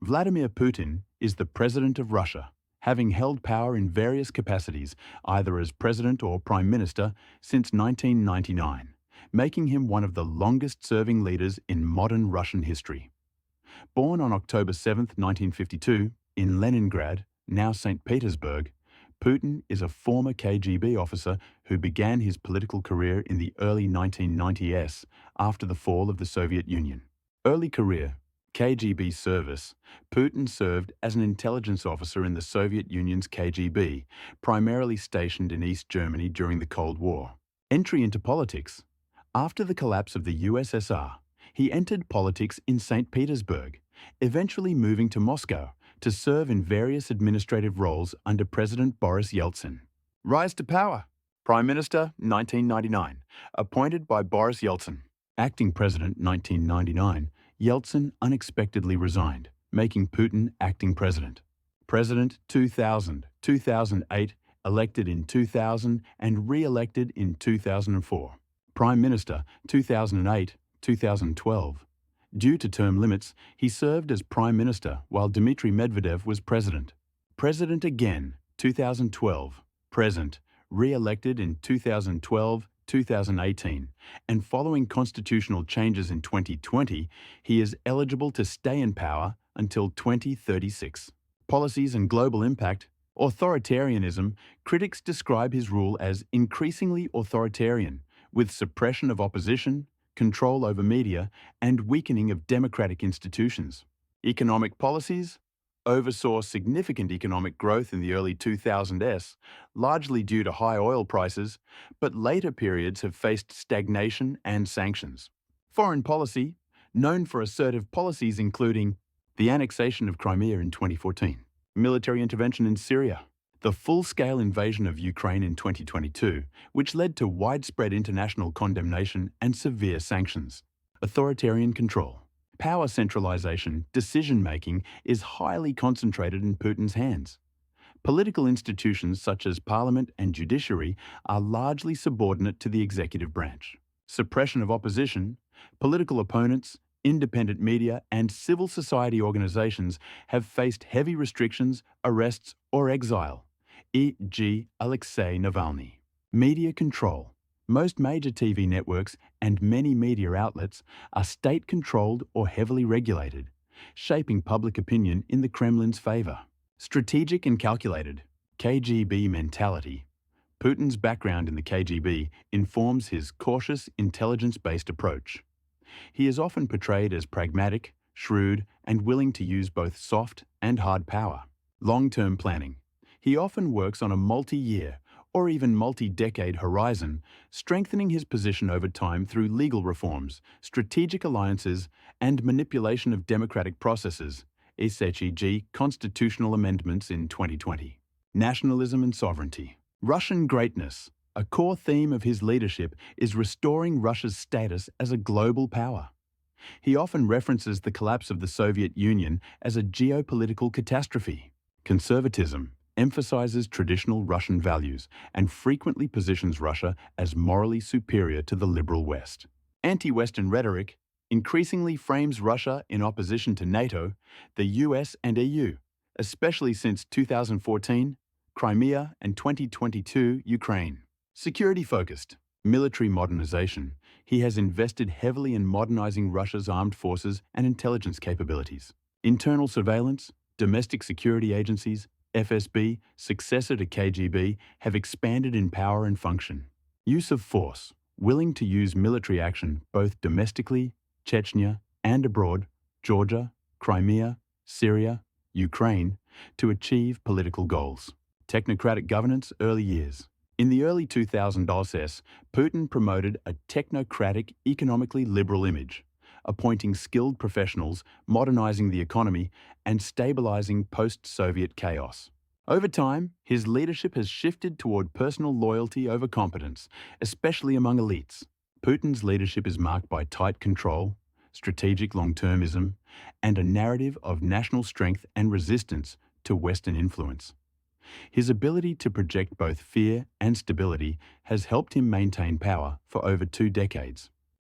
Vladimir Putin is the President of Russia, having held power in various capacities, either as President or Prime Minister, since 1999, making him one of the longest-serving leaders in modern Russian history. Born on October 7, 1952, in Leningrad, now St. Petersburg, Putin is a former KGB officer who began his political career in the early 1990s after the fall of the Soviet Union. Early career, KGB service, Putin served as an intelligence officer in the Soviet Union's KGB, primarily stationed in East Germany during the Cold War. Entry into politics. After the collapse of the USSR, he entered politics in St. Petersburg, eventually moving to Moscow to serve in various administrative roles under President Boris Yeltsin. Rise to power. Prime Minister, 1999, appointed by Boris Yeltsin. Acting President, 1999, Yeltsin unexpectedly resigned, making Putin acting president. President, 2000, 2008, elected in 2000 and re-elected in 2004. Prime Minister, 2008, 2012. Due to term limits, he served as Prime Minister while Dmitry Medvedev was President. President again, 2012. Present, re-elected in 2012, 2018, and following constitutional changes in 2020, he is eligible to stay in power until 2036. Policies and global impact. Authoritarianism. Critics describe his rule as increasingly authoritarian, with suppression of opposition, control over media, and weakening of democratic institutions. Economic policies. Oversaw significant economic growth in the early 2000s, largely due to high oil prices, but later periods have faced stagnation and sanctions. Foreign policy. Known for assertive policies including the annexation of Crimea in 2014, military intervention in Syria, the full-scale invasion of Ukraine in 2022, which led to widespread international condemnation and severe sanctions. Authoritarian control. Power centralization, decision-making is highly concentrated in Putin's hands. Political institutions such as parliament and judiciary are largely subordinate to the executive branch. Suppression of opposition. Political opponents, independent media, and civil society organizations have faced heavy restrictions, arrests, or exile, e.g. Alexei Navalny. Media control. Most major TV networks and many media outlets are state-controlled or heavily regulated, shaping public opinion in the Kremlin's favor. Strategic and calculated. KGB mentality. Putin's background in the KGB informs his cautious, intelligence-based approach. He is often portrayed as pragmatic, shrewd, and willing to use both soft and hard power. Long-term planning. He often works on a multi-year or even multi-decade horizon, strengthening his position over time through legal reforms, strategic alliances, and manipulation of democratic processes, e.g. constitutional amendments in 2020. Nationalism and sovereignty. Russian greatness. A core theme of his leadership is restoring Russia's status as a global power. He often references the collapse of the Soviet Union as a geopolitical catastrophe. Conservatism emphasizes traditional Russian values and frequently positions Russia as morally superior to the liberal West. Anti-Western rhetoric increasingly frames Russia in opposition to NATO, the US and EU, especially since 2014, Crimea, and 2022, Ukraine. Security-focused. Military modernization. He has invested heavily in modernizing Russia's armed forces and intelligence capabilities. Internal surveillance. Domestic security agencies, FSB, successor to KGB, have expanded in power and function. Use of force. Willing to use military action both domestically, Chechnya, and abroad, Georgia, Crimea, Syria, Ukraine, to achieve political goals. Technocratic governance. Early years. In the early 2000s, Putin promoted a technocratic, economically liberal image, appointing skilled professionals, modernizing the economy, and stabilizing post-Soviet chaos. Over time, his leadership has shifted toward personal loyalty over competence, especially among elites. Putin's leadership is marked by tight control, strategic long-termism, and a narrative of national strength and resistance to Western influence. His ability to project both fear and stability has helped him maintain power for over 2 decades.